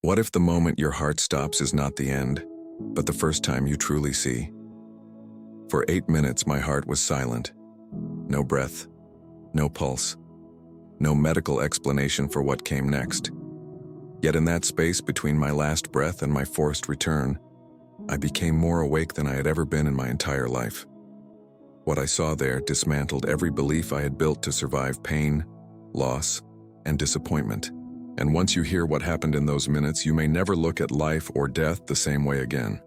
What if the moment your heart stops is not the end, but the first time you truly see? For 8 minutes, my heart was silent. No breath, no pulse, no medical explanation for what came next. Yet in that space between my last breath and my forced return, I became more awake than I had ever been in my entire life. What I saw there dismantled every belief I had built to survive pain, loss, and disappointment. And once you hear what happened in those minutes, you may never look at life or death the same way again.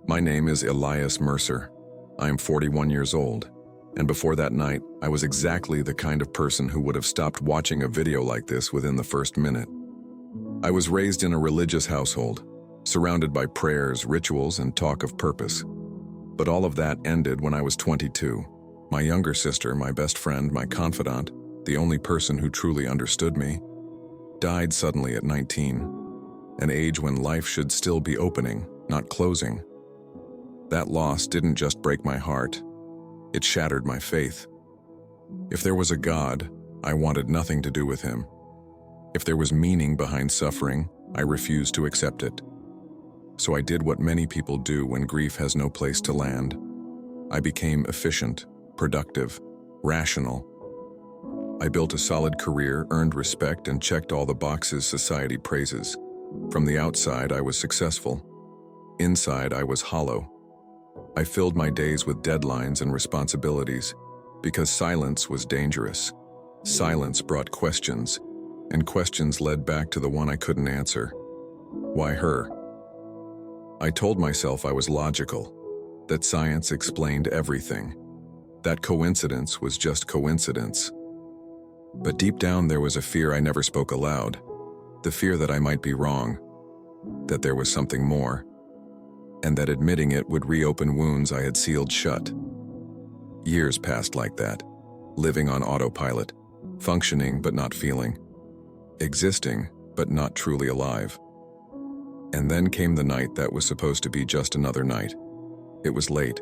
My name is Elias Mercer. I am 41 years old, and before that night, I was exactly the kind of person who would have stopped watching a video like this within the first minute. I was raised in a religious household, surrounded by prayers, rituals, and talk of purpose. But all of that ended when I was 22. My younger sister, my best friend, my confidant, the only person who truly understood me, died suddenly at 19, an age when life should still be opening, not closing. That loss didn't just break my heart, it shattered my faith. If there was a God, I wanted nothing to do with him. If there was meaning behind suffering, I refused to accept it. So I did what many people do when grief has no place to land. I became efficient, productive, rational. I built a solid career, earned respect, and checked all the boxes society praises. From the outside, I was successful. Inside, I was hollow. I filled my days with deadlines and responsibilities because silence was dangerous. Silence brought questions, and questions led back to the one I couldn't answer. Why her? I told myself I was logical, that science explained everything, that coincidence was just coincidence. But deep down there was a fear I never spoke aloud, the fear that I might be wrong, that there was something more, and that admitting it would reopen wounds I had sealed shut. Years passed like that, living on autopilot, functioning but not feeling, existing but not truly alive. And then came the night that was supposed to be just another night. It was late.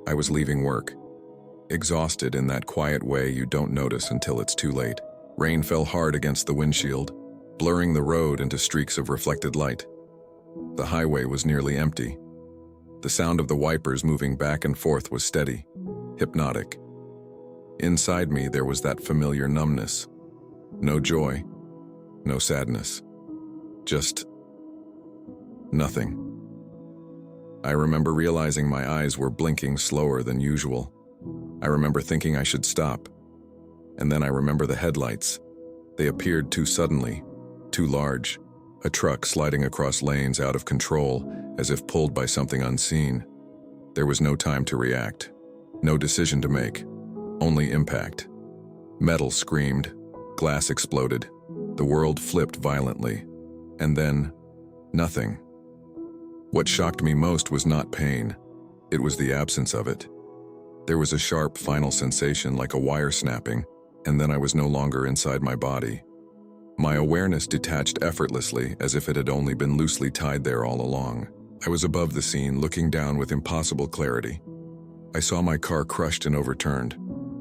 I was leaving work, exhausted in that quiet way you don't notice until it's too late. Rain fell hard against the windshield, blurring the road into streaks of reflected light. The highway was nearly empty. The sound of the wipers moving back and forth was steady, hypnotic. Inside me there was that familiar numbness. No joy, no sadness. Just nothing. I remember realizing my eyes were blinking slower than usual. I remember thinking I should stop. And then I remember the headlights. They appeared too suddenly, too large. A truck sliding across lanes out of control, as if pulled by something unseen. There was no time to react, no decision to make, only impact. Metal screamed, glass exploded, the world flipped violently, and then, nothing. What shocked me most was not pain, it was the absence of it. There was a sharp final sensation like a wire snapping, and then I was no longer inside my body. My awareness detached effortlessly as if it had only been loosely tied there all along. I was above the scene, looking down with impossible clarity. I saw my car crushed and overturned.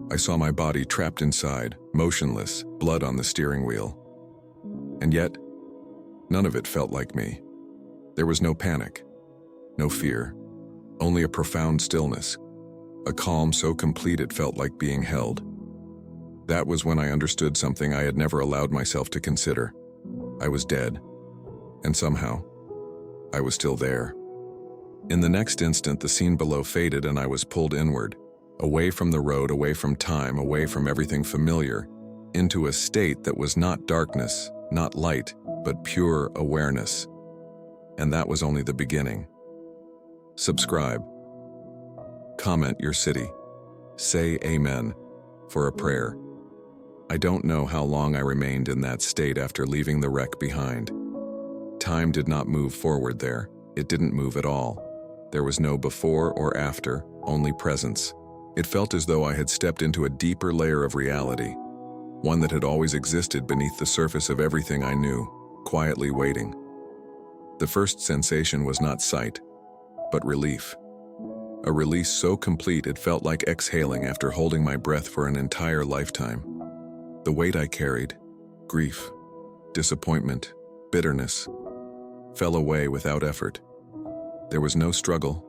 I saw my body trapped inside, motionless, blood on the steering wheel. And yet, none of it felt like me. There was no panic, no fear, only a profound stillness, a calm so complete it felt like being held. That was when I understood something I had never allowed myself to consider. I was dead, and somehow, I was still there. In the next instant, the scene below faded and I was pulled inward, away from the road, away from time, away from everything familiar, into a state that was not darkness, not light, but pure awareness. And that was only the beginning. Subscribe. Comment your city. Say amen for a prayer. I don't know how long I remained in that state after leaving the wreck behind. Time did not move forward there. It didn't move at all. There was no before or after, only presence. It felt as though I had stepped into a deeper layer of reality, one that had always existed beneath the surface of everything I knew, quietly waiting. The first sensation was not sight, but relief. A release so complete it felt like exhaling after holding my breath for an entire lifetime. The weight I carried, grief, disappointment, bitterness, fell away without effort. There was no struggle,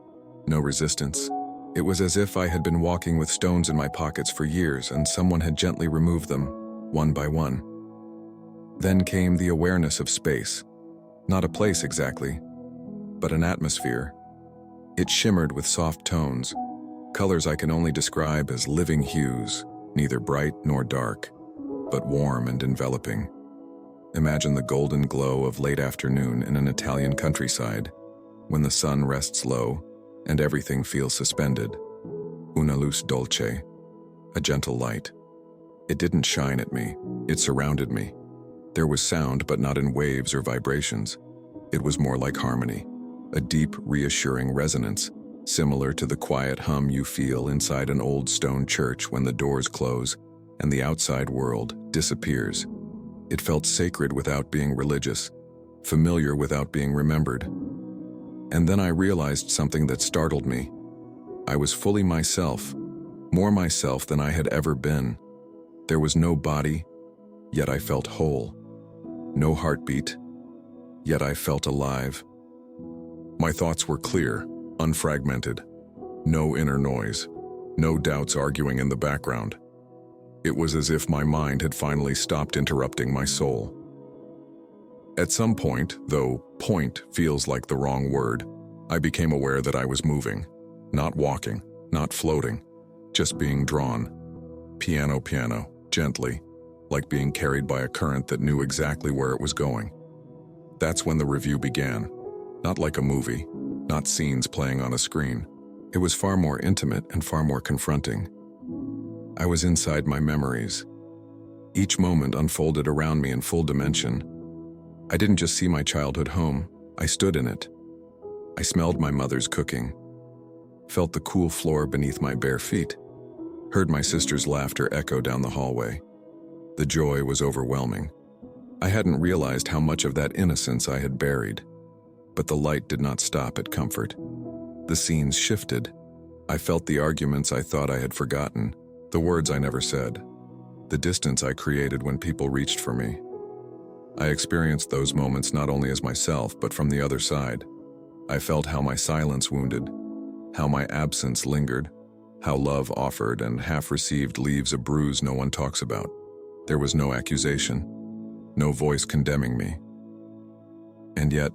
no resistance. It was as if I had been walking with stones in my pockets for years and someone had gently removed them, one by one. Then came the awareness of space. Not a place exactly, but an atmosphere. It shimmered with soft tones, colors I can only describe as living hues, neither bright nor dark, but warm and enveloping. Imagine the golden glow of late afternoon in an Italian countryside, when the sun rests low and everything feels suspended. Una luz dolce, a gentle light. It didn't shine at me, it surrounded me. There was sound, but not in waves or vibrations. It was more like harmony, a deep, reassuring resonance, similar to the quiet hum you feel inside an old stone church when the doors close and the outside world disappears. It felt sacred without being religious, familiar without being remembered. And then I realized something that startled me. I was fully myself, more myself than I had ever been. There was no body, yet I felt whole. No heartbeat, yet I felt alive. My thoughts were clear, unfragmented. No inner noise, no doubts arguing in the background. It was as if my mind had finally stopped interrupting my soul. At some point, though point feels like the wrong word, I became aware that I was moving, not walking, not floating, just being drawn. Piano, gently, like being carried by a current that knew exactly where it was going. That's when the review began. Not like a movie, not scenes playing on a screen. It was far more intimate and far more confronting. I was inside my memories. Each moment unfolded around me in full dimension. I didn't just see my childhood home, I stood in it. I smelled my mother's cooking, felt the cool floor beneath my bare feet, heard my sister's laughter echo down the hallway. The joy was overwhelming. I hadn't realized how much of that innocence I had buried. But the light did not stop at comfort. The scenes shifted. I felt the arguments I thought I had forgotten, the words I never said, the distance I created when people reached for me. I experienced those moments not only as myself, but from the other side. I felt how my silence wounded, how my absence lingered, how love offered and half received leaves a bruise no one talks about. There was no accusation, no voice condemning me. And yet,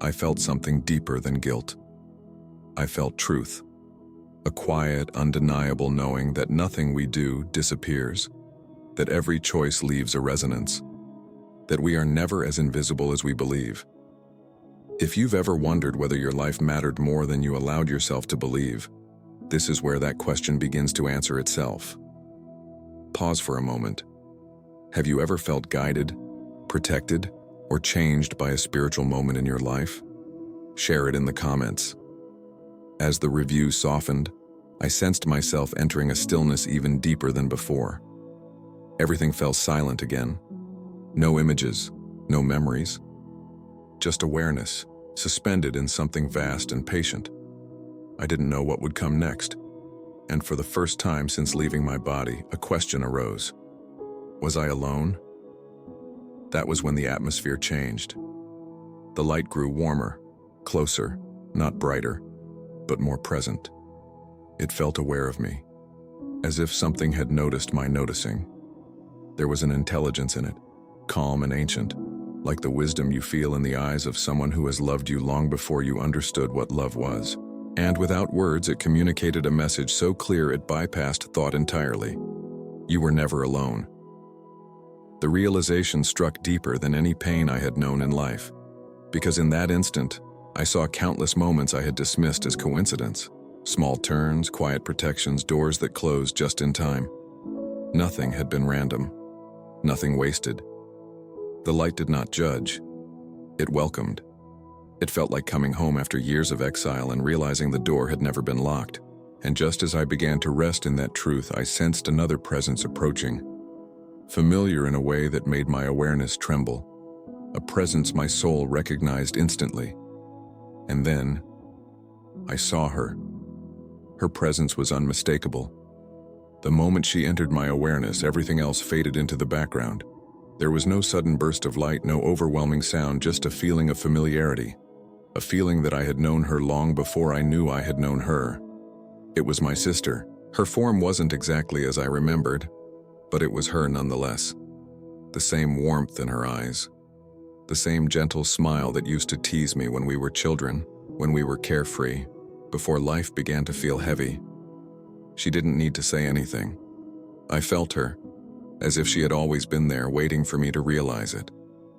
I felt something deeper than guilt. I felt truth, a quiet, undeniable knowing that nothing we do disappears, that every choice leaves a resonance, that we are never as invisible as we believe. If you've ever wondered whether your life mattered more than you allowed yourself to believe, this is where that question begins to answer itself. Pause for a moment. Have you ever felt guided, protected, or changed by a spiritual moment in your life? Share it in the comments. As the review softened, I sensed myself entering a stillness even deeper than before. Everything fell silent again. No images, no memories. Just awareness, suspended in something vast and patient. I didn't know what would come next. And for the first time since leaving my body, a question arose. Was I alone? That was when the atmosphere changed. The light grew warmer, closer, not brighter, but more present. It felt aware of me, as if something had noticed my noticing. There was an intelligence in it, calm and ancient, like the wisdom you feel in the eyes of someone who has loved you long before you understood what love was. And without words, it communicated a message so clear it bypassed thought entirely. You were never alone. The realization struck deeper than any pain I had known in life, because in that instant, I saw countless moments I had dismissed as coincidence. Small turns, quiet protections, doors that closed just in time. Nothing had been random, nothing wasted. The light did not judge, it welcomed. It felt like coming home after years of exile and realizing the door had never been locked. And just as I began to rest in that truth, I sensed another presence approaching. Familiar in a way that made my awareness tremble, a presence my soul recognized instantly. And then, I saw her. Her presence was unmistakable. The moment she entered my awareness, everything else faded into the background. There was no sudden burst of light, no overwhelming sound, just a feeling of familiarity, a feeling that I had known her long before I knew I had known her. It was my sister. Her form wasn't exactly as I remembered, but it was her nonetheless. The same warmth in her eyes, the same gentle smile that used to tease me when we were children, when we were carefree, before life began to feel heavy. She didn't need to say anything. I felt her, as if she had always been there, waiting for me to realize it.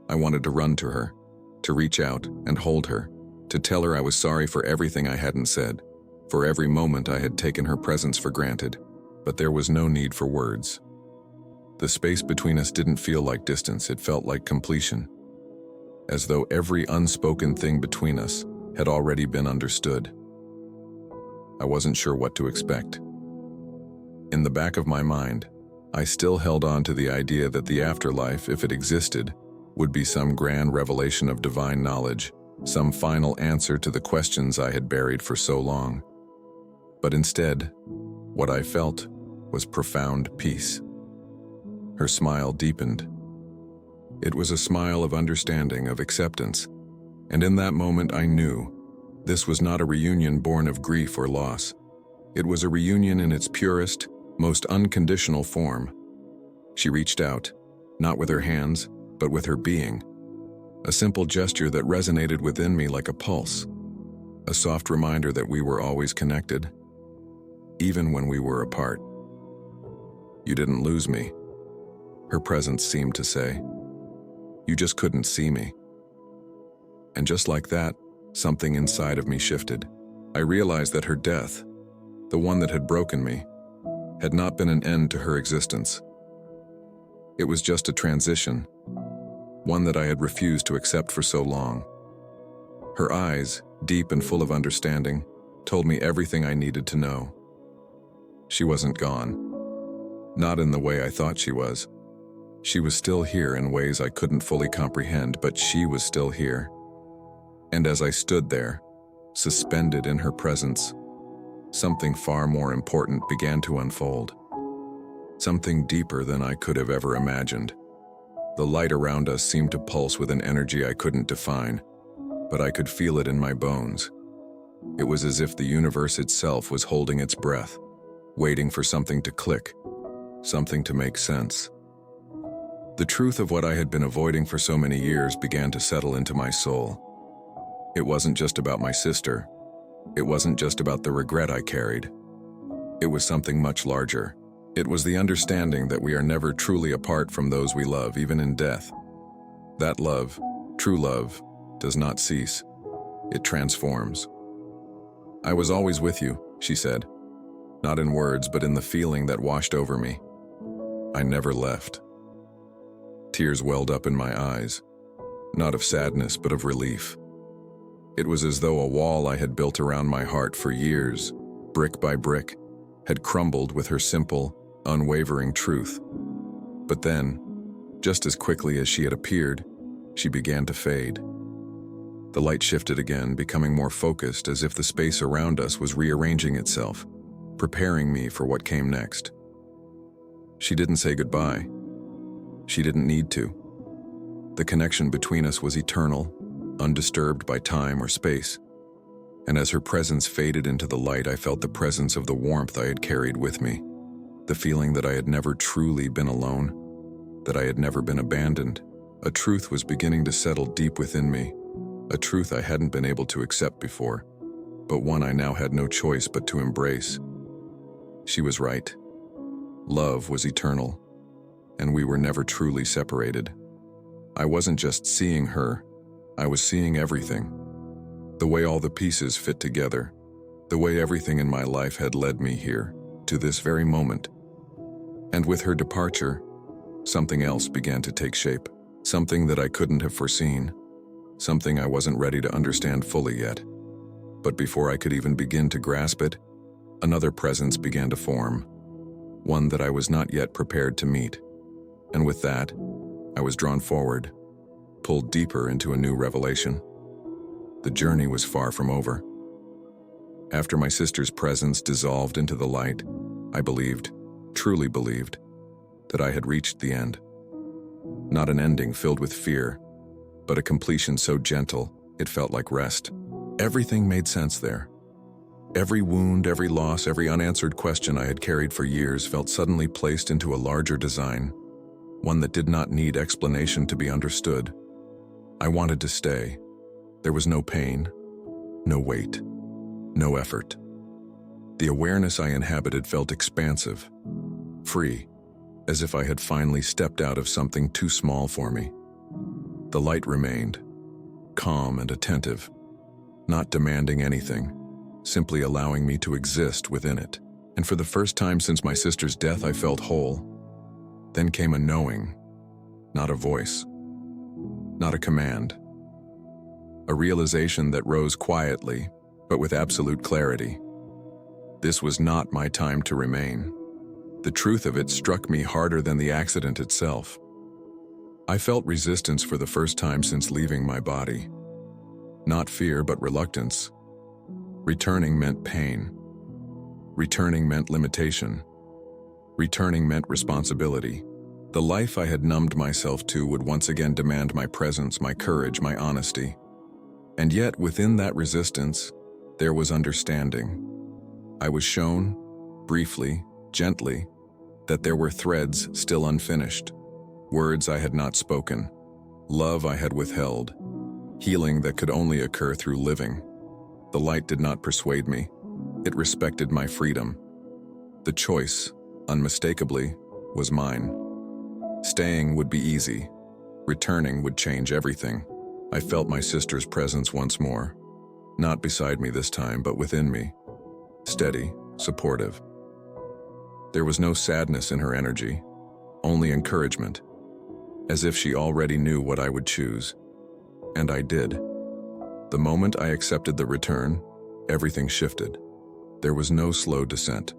I wanted to run to her, to reach out and hold her, to tell her I was sorry for everything I hadn't said, for every moment I had taken her presence for granted, but there was no need for words. The space between us didn't feel like distance, it felt like completion, as though every unspoken thing between us had already been understood. I wasn't sure what to expect. In the back of my mind, I still held on to the idea that the afterlife, if it existed, would be some grand revelation of divine knowledge, some final answer to the questions I had buried for so long. But instead, what I felt was profound peace. Her smile deepened. It was a smile of understanding, of acceptance, and in that moment I knew this was not a reunion born of grief or loss. It was a reunion in its purest, most unconditional form. She reached out, not with her hands, but with her being. A simple gesture that resonated within me like a pulse. A soft reminder that we were always connected, even when we were apart. You didn't lose me, her presence seemed to say. You just couldn't see me. And just like that, something inside of me shifted. I realized that her death, the one that had broken me, had not been an end to her existence. It was just a transition, one that I had refused to accept for so long. Her eyes, deep and full of understanding, told me everything I needed to know. She wasn't gone. Not in the way I thought she was. She was still here in ways I couldn't fully comprehend, but she was still here. And as I stood there, suspended in her presence, something far more important began to unfold. Something deeper than I could have ever imagined. The light around us seemed to pulse with an energy I couldn't define, but I could feel it in my bones. It was as if the universe itself was holding its breath, waiting for something to click, something to make sense. The truth of what I had been avoiding for so many years began to settle into my soul. It wasn't just about my sister. It wasn't just about the regret I carried. It was something much larger. It was the understanding that we are never truly apart from those we love, even in death. That love, true love, does not cease. It transforms. I was always with you, she said. Not in words, but in the feeling that washed over me. I never left. Tears welled up in my eyes, not of sadness, but of relief. It was as though a wall I had built around my heart for years, brick by brick, had crumbled with her simple, unwavering truth. But then, just as quickly as she had appeared, she began to fade. The light shifted again, becoming more focused, as if the space around us was rearranging itself, preparing me for what came next. She didn't say goodbye. She didn't need to. The connection between us was eternal, undisturbed by time or space. And as her presence faded into the light, I felt the presence of the warmth I had carried with me, the feeling that I had never truly been alone, that I had never been abandoned. A truth was beginning to settle deep within me, a truth I hadn't been able to accept before, but one I now had no choice but to embrace. She was right. Love was eternal, and we were never truly separated. I wasn't just seeing her, I was seeing everything. The way all the pieces fit together, the way everything in my life had led me here, to this very moment. And with her departure, something else began to take shape, something that I couldn't have foreseen, something I wasn't ready to understand fully yet. But before I could even begin to grasp it, another presence began to form, one that I was not yet prepared to meet. And with that, I was drawn forward, pulled deeper into a new revelation. The journey was far from over. After my sister's presence dissolved into the light, I believed, truly believed, that I had reached the end. Not an ending filled with fear, but a completion so gentle, it felt like rest. Everything made sense there. Every wound, every loss, every unanswered question I had carried for years felt suddenly placed into a larger design, one that did not need explanation to be understood. I wanted to stay. There was no pain, no weight, no effort. The awareness I inhabited felt expansive, free, as if I had finally stepped out of something too small for me. The light remained, calm and attentive, not demanding anything, simply allowing me to exist within it. And for the first time since my sister's death, I felt whole. Then came a knowing, not a voice, not a command. A realization that rose quietly, but with absolute clarity. This was not my time to remain. The truth of it struck me harder than the accident itself. I felt resistance for the first time since leaving my body. Not fear, but reluctance. Returning meant pain. Returning meant limitation. Returning meant responsibility. The life I had numbed myself to would once again demand my presence, my courage, my honesty. And yet, within that resistance, there was understanding. I was shown, briefly, gently, that there were threads still unfinished, words I had not spoken, love I had withheld, healing that could only occur through living. The light did not persuade me. It respected my freedom. The choice, unmistakably, was mine. Staying would be easy. Returning would change everything. I felt my sister's presence once more. Not beside me this time, but within me. Steady, supportive. There was no sadness in her energy, only encouragement, as if she already knew what I would choose. And I did. The moment I accepted the return, everything shifted. There was no slow descent,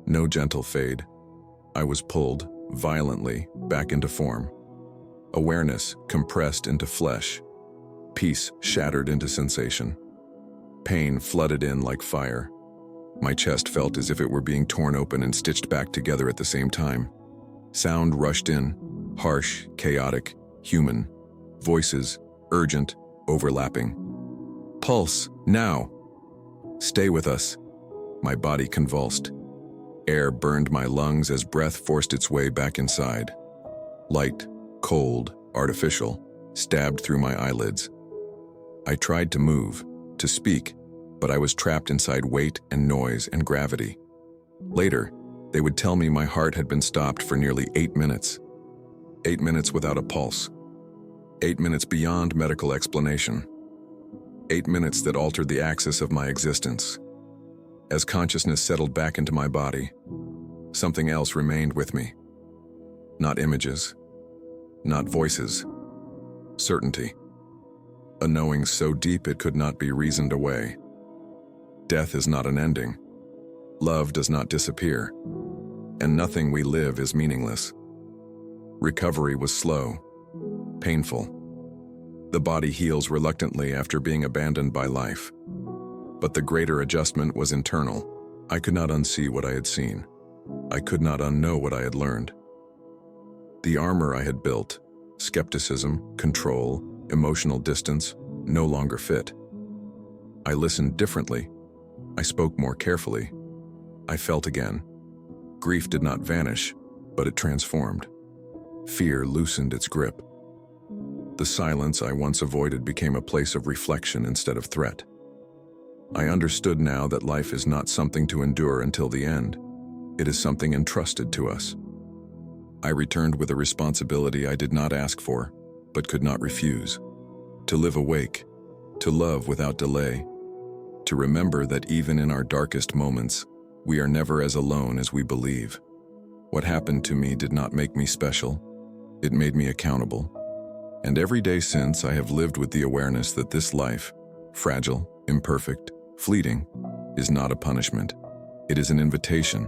no gentle fade. I was pulled, violently, back into form. Awareness compressed into flesh. Peace shattered into sensation. Pain flooded in like fire. My chest felt as if it were being torn open and stitched back together at the same time. Sound rushed in, harsh, chaotic, human. Voices, urgent, overlapping. Pulse, now! Stay with us. My body convulsed. Air burned my lungs as breath forced its way back inside. Light, cold, artificial, stabbed through my eyelids. I tried to move, to speak, but I was trapped inside weight and noise and gravity. Later, they would tell me my heart had been stopped for nearly 8 minutes. 8 minutes without a pulse. 8 minutes beyond medical explanation. 8 minutes that altered the axis of my existence. As consciousness settled back into my body, something else remained with me. Not images, not voices. Certainty. A knowing so deep it could not be reasoned away. Death is not an ending. Love does not disappear. And nothing we live is meaningless. Recovery was slow, painful. The body heals reluctantly after being abandoned by life. But the greater adjustment was internal. I could not unsee what I had seen. I could not unknow what I had learned. The armor I had built, skepticism, control, emotional distance, no longer fit. I listened differently. I spoke more carefully. I felt again. Grief did not vanish, but it transformed. Fear loosened its grip. The silence I once avoided became a place of reflection instead of threat. I understood now that life is not something to endure until the end. It is something entrusted to us. I returned with a responsibility I did not ask for, but could not refuse. To live awake, to love without delay, to remember that even in our darkest moments, we are never as alone as we believe. What happened to me did not make me special. It made me accountable. And every day since, I have lived with the awareness that this life, fragile, imperfect, fleeting, is not a punishment. It is an invitation,